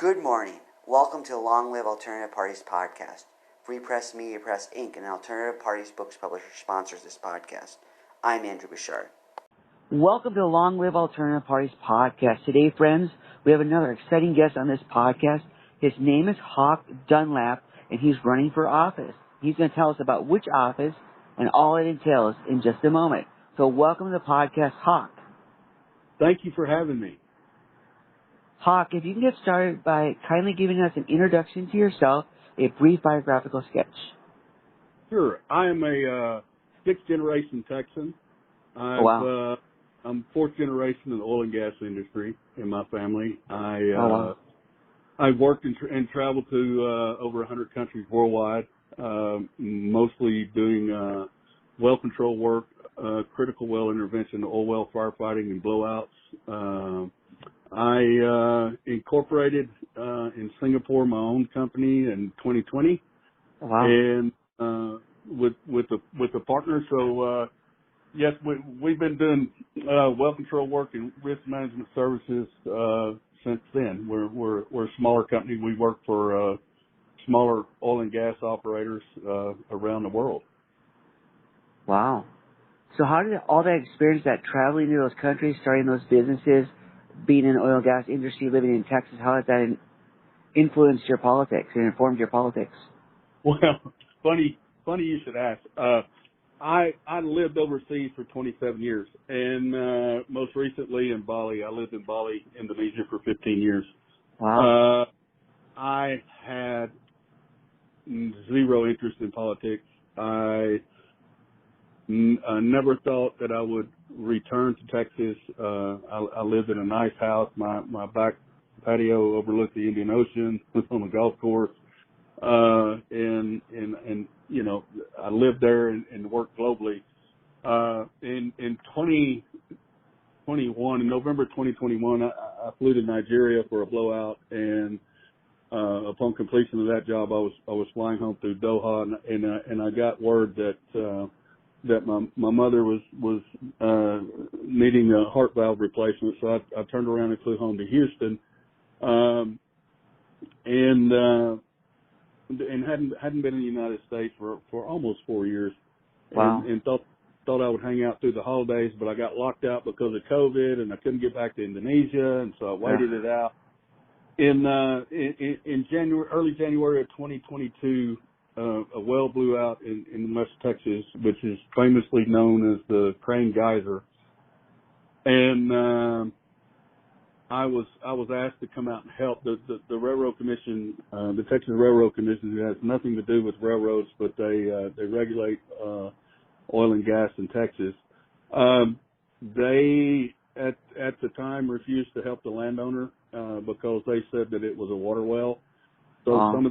Good morning. Welcome to the Long Live Alternative Parties podcast. Free Press Media Press Inc., an alternative parties books publisher, sponsors this podcast. I'm Andrew Bouchard. Welcome to the Long Live Alternative Parties podcast. Today, friends, we have another exciting guest on this podcast. His name is Hawk Dunlap, and he's running for office. He's going to tell us about which office and all it entails in just a moment. So welcome to the podcast, Hawk. Thank you for having me. Hawk, if you can get started by kindly giving us an introduction to yourself, a brief biographical sketch. Sure. I am a sixth-generation Texan. I'm fourth generation in the oil and gas industry in my family. I've worked and traveled to over 100 countries worldwide, mostly doing well control work, critical well intervention, oil well firefighting, and blowouts. I incorporated in Singapore my own company in 2020, and with a partner. So yes, we've been doing well control work and risk management services since then. We're a smaller company. We work for smaller oil and gas operators around the world. Wow. So how did all that experience, that traveling to those countries, starting those businesses, being in the oil and gas industry, living in Texas, how has that influenced your politics and informed your politics? Well, funny you should ask. I lived overseas for 27 years, and most recently in Bali. I lived in Bali, Indonesia, for 15 years. Wow. I had zero interest in politics. I never thought that I would return to Texas. I lived in a nice house. My back patio overlooked the Indian Ocean, was on the golf course. And you know, I lived there and worked globally. In 2021, in November 2021, I flew to Nigeria for a blowout, and upon completion of that job, I was flying home through Doha, and I got word that my mother was needing a heart valve replacement. So I turned around and flew home to Houston, and hadn't been in the United States for almost 4 years. Wow. And thought I would hang out through the holidays, but I got locked out because of COVID, and I couldn't get back to Indonesia, and so I waited it out. In January, early January of 2022, a well blew out in West Texas, which is famously known as the Crane Geyser, and I was asked to come out and help. The Railroad Commission, the Texas Railroad Commission, has nothing to do with railroads, but they regulate oil and gas in Texas. They at the time refused to help the landowner because they said that it was a water well. So some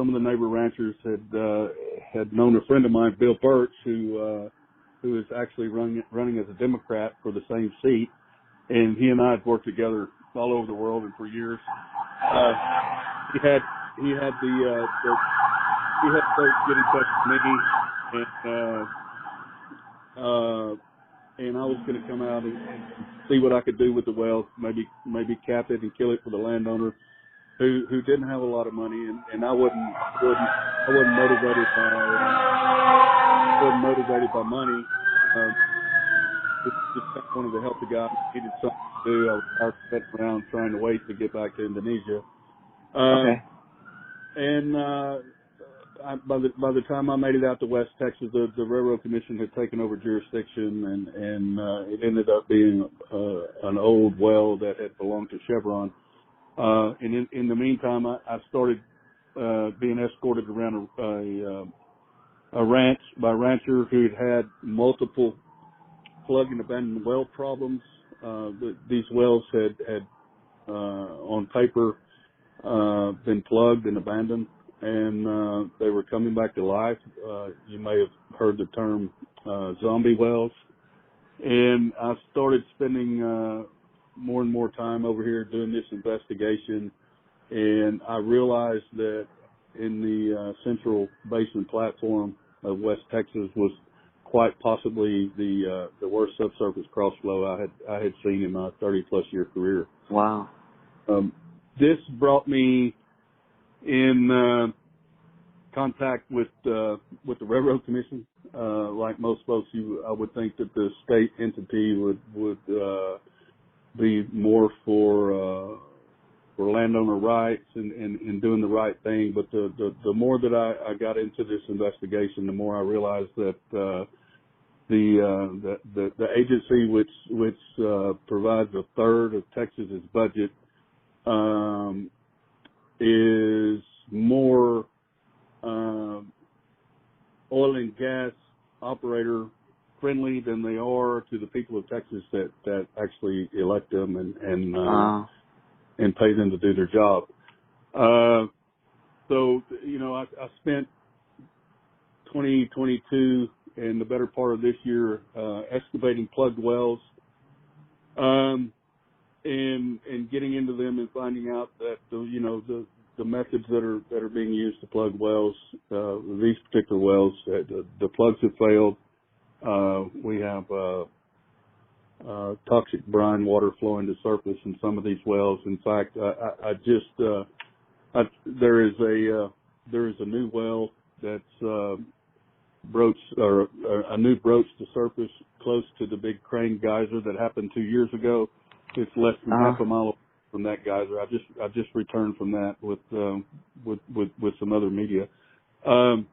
of the neighbor ranchers had known a friend of mine, Bill Birch, who is actually running as a Democrat for the same seat. And he and I had worked together all over the world and for years. He had folks get in touch with me, and I was going to come out and see what I could do with the wells, maybe cap it and kill it for the landowner who didn't have a lot of money, and I wasn't motivated by money. Just wanted to help the guy. Needed something to do. I was sitting around trying to wait to get back to Indonesia. Okay. And by the time I made it out to West Texas, the Railroad Commission had taken over jurisdiction, and it ended up being an old well that had belonged to Chevron. And in the meantime, I started being escorted around a ranch by a rancher who had multiple plug and abandoned well problems. These wells had on paper been plugged and abandoned, and they were coming back to life. You may have heard the term zombie wells. And I started spending more and more time over here doing this investigation, and I realized that in the Central Basin Platform of West Texas was quite possibly the worst subsurface cross flow I had seen in my 30+ year career. Wow. this brought me in contact with the Railroad Commission. Like most folks, I would think that the state entity would be more for landowner rights and doing the right thing. But the more that I got into this investigation, the more I realized that the agency which provides a third of Texas's budget is more oil and gas operator friendly than they are to the people of Texas that actually elect them and pay them to do their job. So, I spent 2022 and the better part of this year excavating plugged wells and getting into them and finding out that the methods that are being used to plug wells, these particular wells, the plugs have failed. We have toxic brine water flowing to surface in some of these wells. In fact, there is a new well that's broached or a new broach to surface close to the big Crane geyser that happened 2 years ago. It's less than half a mile from that geyser. I just returned from that with some other media. And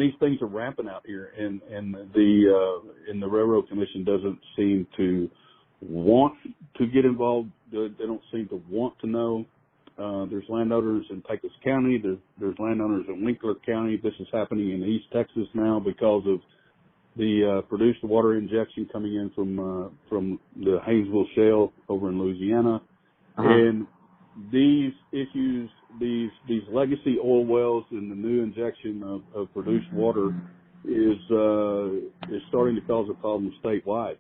these things are rampant out here, and the Railroad Commission doesn't seem to want to get involved. They don't seem to want to know. There's landowners in Pecos County. There's landowners in Winkler County. This is happening in East Texas now because of the produced water injection coming in from the Haynesville Shale over in Louisiana. And these issues, these legacy oil wells and the new injection of produced water is starting to cause a problem statewide.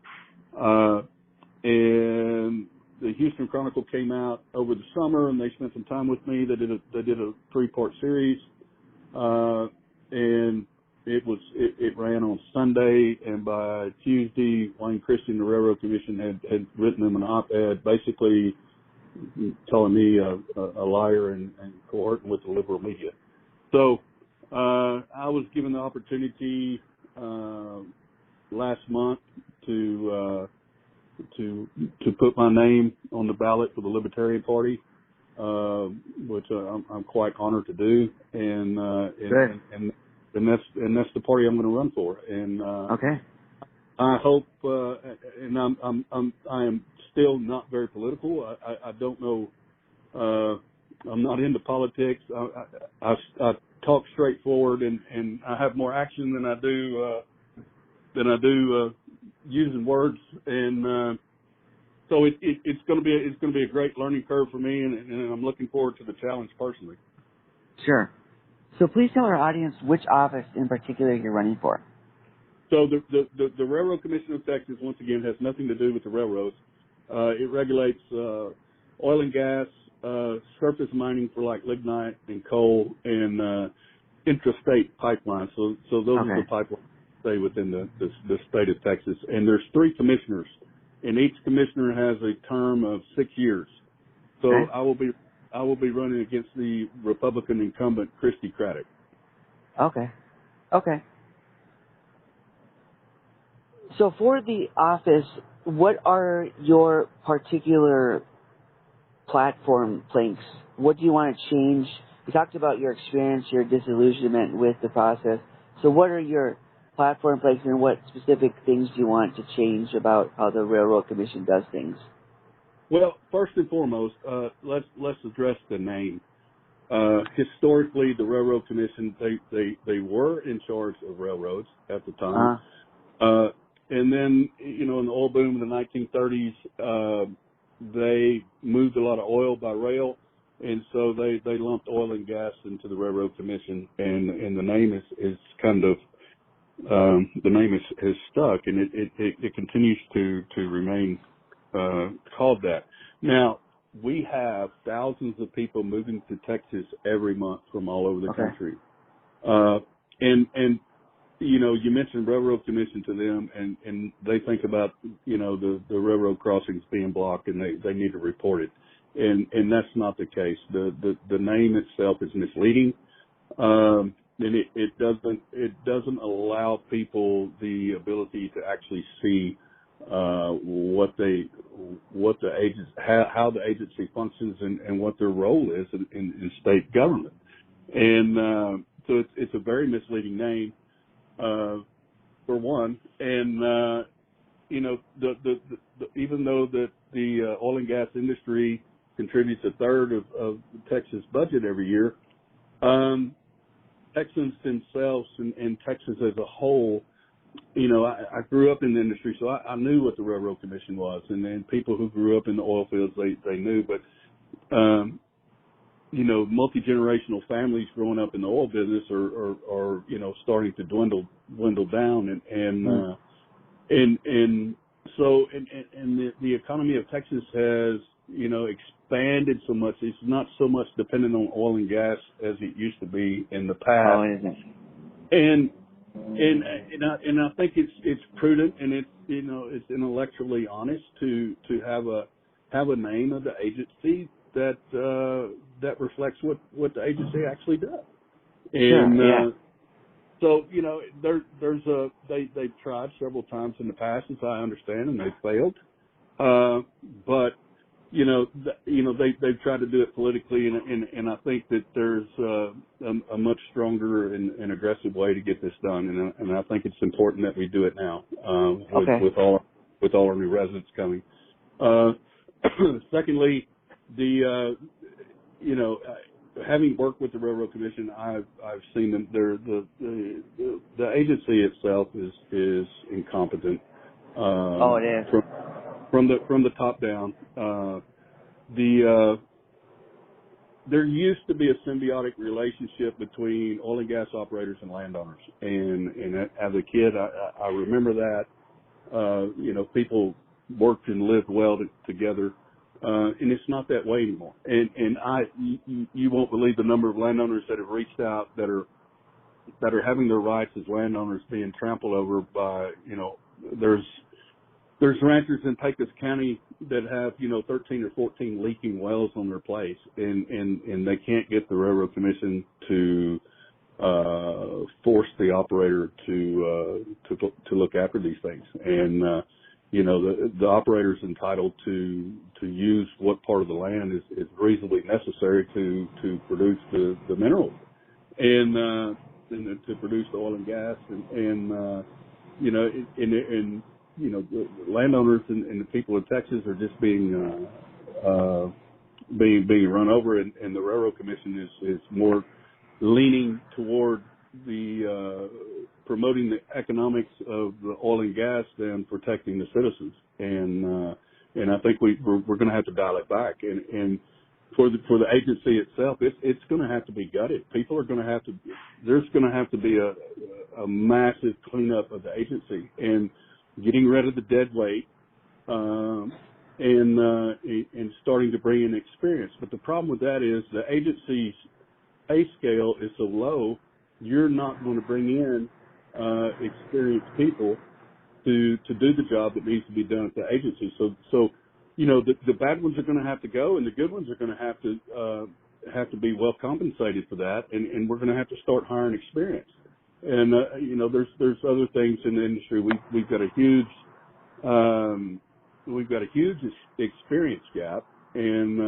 And the Houston Chronicle came out over the summer and they spent some time with me. They did a 3-part series, and it ran on Sunday, and by Tuesday, Wayne Christie and the Railroad Commission had written them an op-ed basically telling me a liar and cohorting with the liberal media. So I was given the opportunity last month to put my name on the ballot for the Libertarian Party, which I'm quite honored to do, and that's the party I'm going to run for. And okay. I hope, and I am still not very political. I don't know. I'm not into politics. I talk straightforward, and I have more action than I do using words. And so it's going to be a great learning curve for me, and I'm looking forward to the challenge personally. Sure. So please tell our audience which office in particular you're running for. So the Railroad Commission of Texas, once again, has nothing to do with the railroads. It regulates oil and gas, surface mining for like lignite and coal, and intrastate pipelines. So those are the pipelines that stay within the state of Texas. And there's 3 commissioners, and each commissioner has a term of 6 years. So I will be running against the Republican incumbent Christy Craddock. Okay. So for the office, what are your particular platform planks? What do you want to change? You talked about your experience, your disillusionment with the process. So what are your platform planks, and what specific things do you want to change about how the Railroad Commission does things? Well, first and foremost, let's address the name. Historically, the Railroad Commission, they were in charge of railroads at the time. And then, in the oil boom in the 1930s, they moved a lot of oil by rail, and so they lumped oil and gas into the Railroad Commission, and the name is kind of the name is stuck, and it continues to remain called that. Now, we have thousands of people moving to Texas every month from all over the country, and you mentioned Railroad Commission to them, and they think about, the railroad crossings being blocked, and they need to report it. and that's not the case. The name itself is misleading, and it doesn't allow people the ability to actually see how the agency functions and what their role is in state government. And so it's a very misleading name, for one. And even though the oil and gas industry contributes a third of Texas budget every year, Texans themselves and Texas as a whole, I grew up in the industry, so I knew what the Railroad Commission was, and then people who grew up in the oil fields, they knew. But multi-generational families growing up in the oil business are starting to dwindle down, and so the economy of Texas has expanded so much. It's not so much dependent on oil and gas as it used to be in the past. Oh, it isn't. And I think it's prudent and it's intellectually honest to have a name of the agency that reflects what the agency actually does. And sure, yeah. So they've tried several times in the past, as I understand, and they've failed. But they've tried to do it politically, and I think that there's a much stronger and aggressive way to get this done, and I think it's important that we do it now with all our new residents coming. Secondly, having worked with the Railroad Commission, I've seen them. The agency itself is incompetent. It is. From the top down. There used to be a symbiotic relationship between oil and gas operators and landowners, and as a kid, I remember that. People worked and lived well together. And it's not that way anymore. And you won't believe the number of landowners that have reached out that are having their rights as landowners being trampled over by, there's ranchers in Pecos County that have, 13 or 14 leaking wells on their place, and they can't get the Railroad Commission to force the operator to look after these things. And the operator's entitled to use what part of the land is reasonably necessary to produce the minerals and to produce the oil and gas and the landowners and the people of Texas are just being run over, and the Railroad Commission is more leaning toward the promoting the economics of the oil and gas than protecting the citizens. And I think we're going to have to dial it back. And for the agency itself, it's going to have to be gutted. People are going to have to. There's going to have to be a massive cleanup of the agency and getting rid of the dead weight, and starting to bring in experience. But the problem with that is the agency's pay scale is so low, you're not going to bring in experienced people to do the job that needs to be done at the agency. So the bad ones are going to have to go, and the good ones are going to have to be well compensated for that, and we're going to have to start hiring experience. And there's other things in the industry. We've got a huge experience gap, and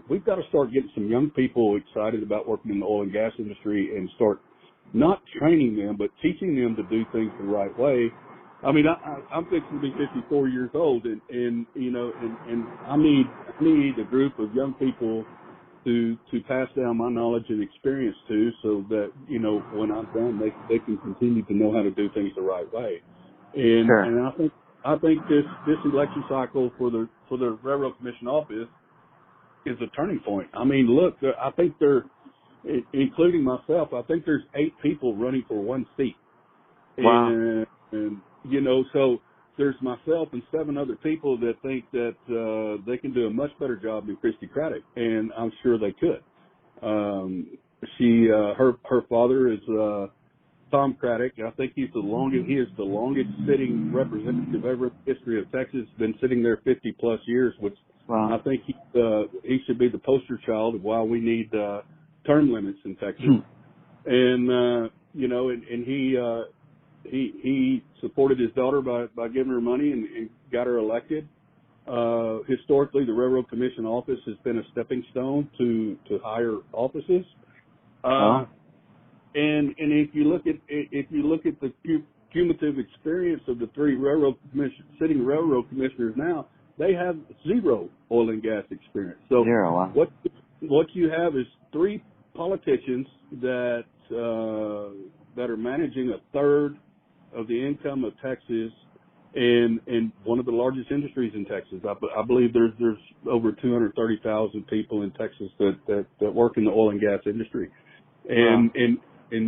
we've got to start getting some young people excited about working in the oil and gas industry and start not training them, but teaching them to do things the right way. I mean, I'm fixing to be 54 years old, and I need a group of young people to pass down my knowledge and experience to, so that when I'm done, they can continue to know how to do things the right way. And sure. And I think this election cycle for the Railroad Commission office is a turning point. I mean, look, I think including myself, I think there's 8 people running for one seat. Wow. And so there's myself and 7 other people that think that they can do a much better job than Christy Craddock, and I'm sure they could. Her father is Tom Craddock. I think he is the longest sitting representative ever in the history of Texas. Been sitting there 50 plus years, which Wow. I think he should be the poster child of why we need term limits in Texas. And he supported his daughter by giving her money and got her elected. Historically, the Railroad Commission office has been a stepping stone to higher offices. And if you look at the cumulative experience of the three sitting railroad commissioners now, they have zero oil and gas experience. So Zero. Wow. what you have is three politicians that are managing a third of the income of Texas and one of the largest industries in Texas. I believe there's over 230,000 people in Texas that work in the oil and gas industry, and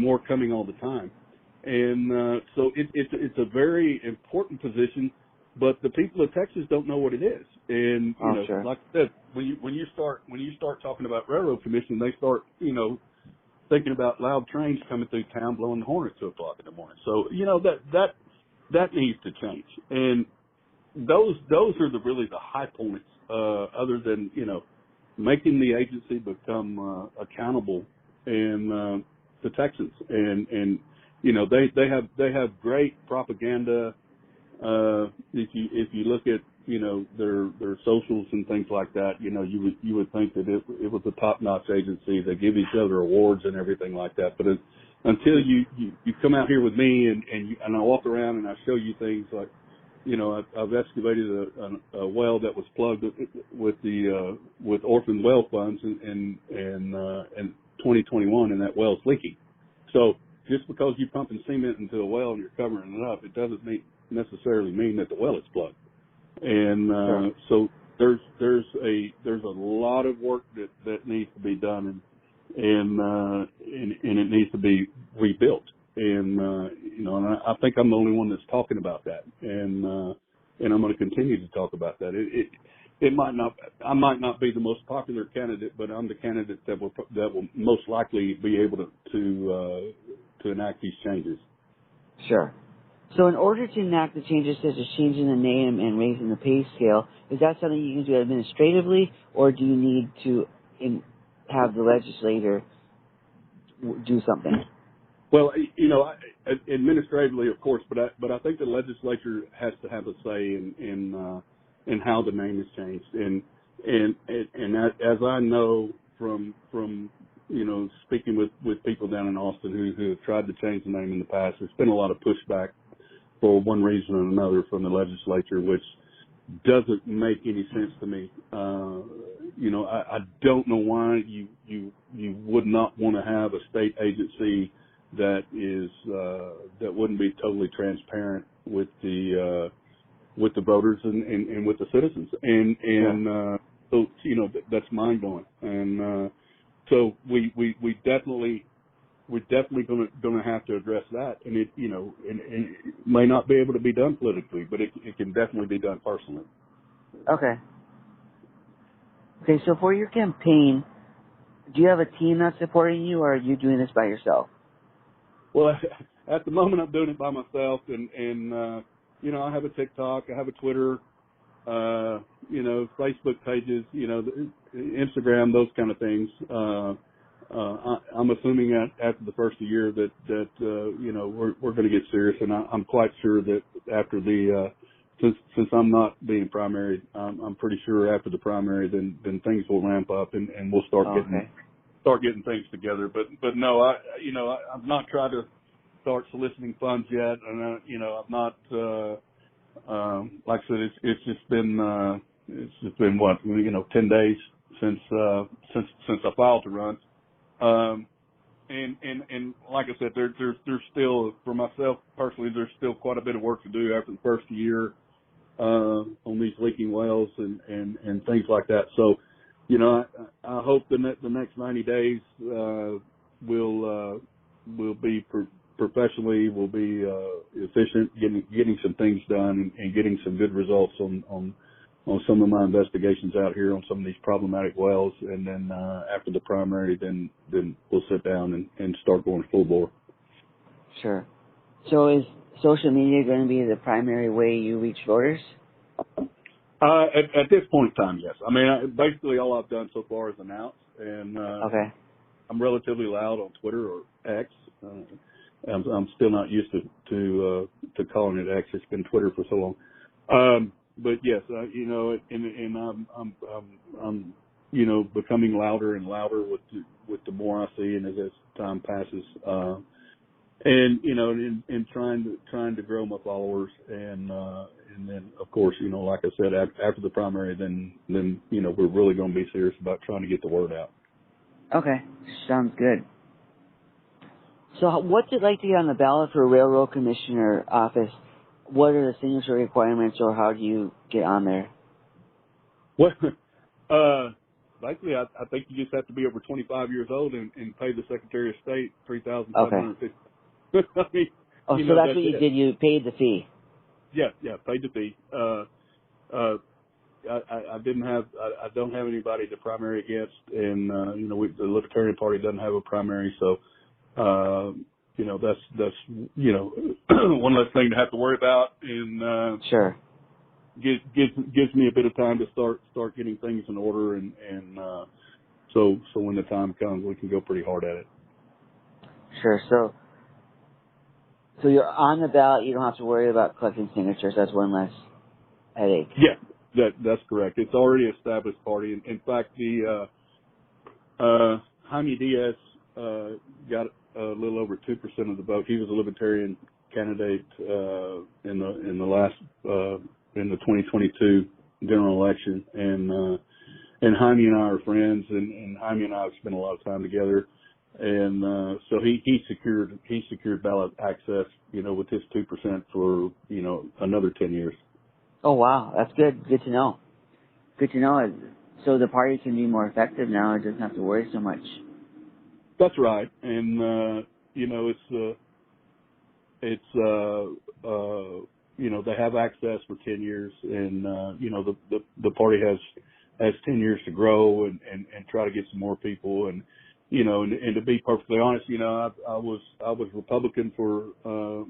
more coming all the time. And so it's a very important position, but the people of Texas don't know what it is. And Sure. like I said, when you start talking about railroad commission, they start thinking about loud trains coming through town blowing the horn at 2 o'clock in the morning. So that needs to change. And those are really the high points, other than making the agency become accountable and to Texans. And they have great propaganda. If you look at their socials and things like that, you would think that it was a top-notch agency. They give each other awards and everything like that. But until you come out here with me and I walk around and I show you things like, I've excavated a well that was plugged with orphan well funds in 2021, and that well's leaking. So just because you're pumping cement into a well and you're covering it up, it doesn't necessarily mean that the well is plugged. And so there's a lot of work that needs to be done, and it needs to be rebuilt. And and I think I'm the only one that's talking about that, and I'm going to continue to talk about that. I might not be the most popular candidate, but I'm the candidate that will most likely be able to enact these changes. Sure. So in order to enact the changes such as changing the name and raising the pay scale, is that something you can do administratively, or do you need to have the legislator do something? Well, administratively, of course, but I think the legislature has to have a say in how the name is changed. And as I know from speaking with people down in Austin who have tried to change the name in the past, there's been a lot of pushback for one reason or another from the legislature, which doesn't make any sense to me. I don't know why you would not want to have a state agency that wouldn't be totally transparent with the voters and with the citizens. So that's mind blowing. And so we're definitely going to have to address that. And it may not be able to be done politically, but it can definitely be done personally. Okay. So for your campaign, do you have a team that's supporting you, or are you doing this by yourself? Well, at the moment, I'm doing it by myself, and I have a TikTok, I have a Twitter, Facebook pages, Instagram, those kind of things. I'm assuming after the first year that we're going to get serious, and I'm quite sure that after since I'm not being primary, I'm pretty sure after the primary, then things will ramp up and we'll start getting things together. But no, I've not tried to start soliciting funds yet, and I've not like I said, it's just been what 10 days since I filed to run. And like I said, there's still, for myself personally, there's still quite a bit of work to do after the first year on these leaking wells and things like that. So, I hope the next 90 days will be professionally, will be efficient, getting some things done and getting some good results on some of my investigations out here on some of these problematic wells. And then after the primary, then we'll sit down and start going full bore. Sure. So is social media going to be the primary way you reach voters? At this point in time, yes. I mean, basically all I've done so far is announce, and Okay. I'm relatively loud on Twitter or X. I'm still not used to calling it X. It's been Twitter for so long. But yes, you know, and I'm you know, becoming louder and louder with the more I see, and as time passes. And you know, in trying to grow my followers, and then of course, you know, like I said, after the primary, then you know, we're really going to be serious about trying to get the word out. Okay. Sounds good. So what's it like to get on the ballot for a railroad commissioner office? What are the signature requirements, or how do you get on there? Well, likely, I think you just have to be over 25 years old and pay the Secretary of State $3,550. I mean, Oh, you so know, that's what you did. You paid the fee. Yeah, paid the fee. I don't have anybody to primary against, and you know, the Libertarian Party doesn't have a primary, so you know, that's you know, one less thing to have to worry about, and Sure. gives me a bit of time to start getting things in order, and so when the time comes, we can go pretty hard at it. Sure. So you're on the ballot. You don't have to worry about collecting signatures. That's one less headache. Yeah, that's correct. It's already an established party. In fact, the Jaime Diaz got a little over 2% of the vote. He was a Libertarian candidate in the 2022 general election, and Jaime and I are friends, and Jaime and I have spent a lot of time together. And so he secured ballot access, you know, with his 2% for, you know, another 10 years. Oh wow, that's good. Good to know. Good to know. So the party can be more effective now. It doesn't have to worry so much. That's right. And you know, you know, they have access for 10 years, and you know, the party has 10 years to grow and try to get some more people. And you know, and to be perfectly honest, you know, I was Republican for the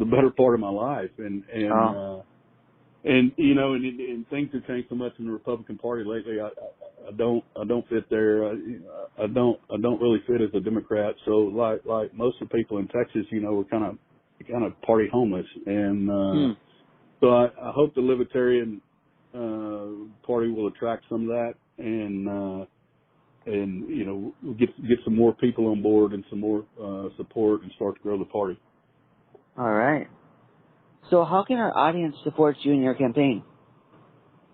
better part of my life, and you know, and things have changed so much in the Republican Party lately. I don't fit there. I don't really fit as a Democrat. So like most of the people in Texas, you know, we're kind of party homeless, and so I hope the Libertarian Party will attract some of that, and you know, get some more people on board and some more support and start to grow the party. All right. So how can our audience support you in your campaign?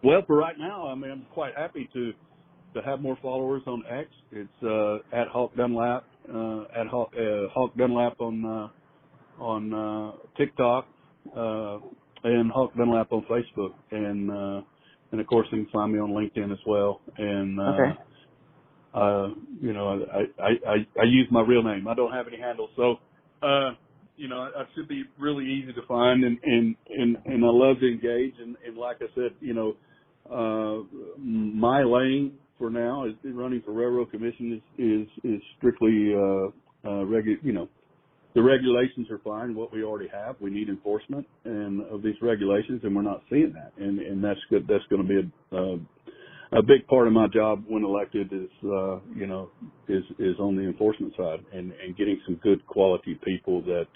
Well, for right now, I mean, I'm quite happy to have more followers on X. It's at Hawk Dunlap, at Hawk Dunlap on TikTok, and Hawk Dunlap on Facebook, and of course you can find me on LinkedIn as well. And Okay. you know, I use my real name. I don't have any handles, so you know, I should be really easy to find, and I love to engage. And like I said, you know, my lane for now is running for Railroad Commission is strictly you know, the regulations are fine. What we already have, we need enforcement of these regulations, and we're not seeing that. And that's good. That's going to be a big part of my job when elected is, you know, is on the enforcement side and getting some good quality people that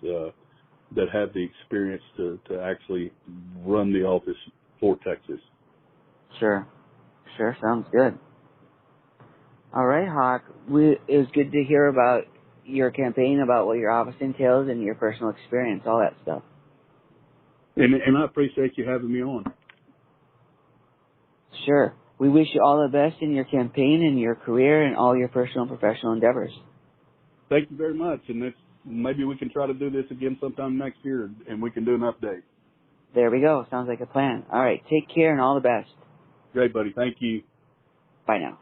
have the experience to actually run the office for Texas. Sure. Sounds good. All right, Hawk. It was good to hear about your campaign, about what your office entails, and your personal experience, all that stuff. And I appreciate you having me on. Sure. We wish you all the best in your campaign and your career and all your personal and professional endeavors. Thank you very much. And maybe we can try to do this again sometime next year, and we can do an update. There we go. Sounds like a plan. All right. Take care and all the best. Great, buddy. Thank you. Bye now.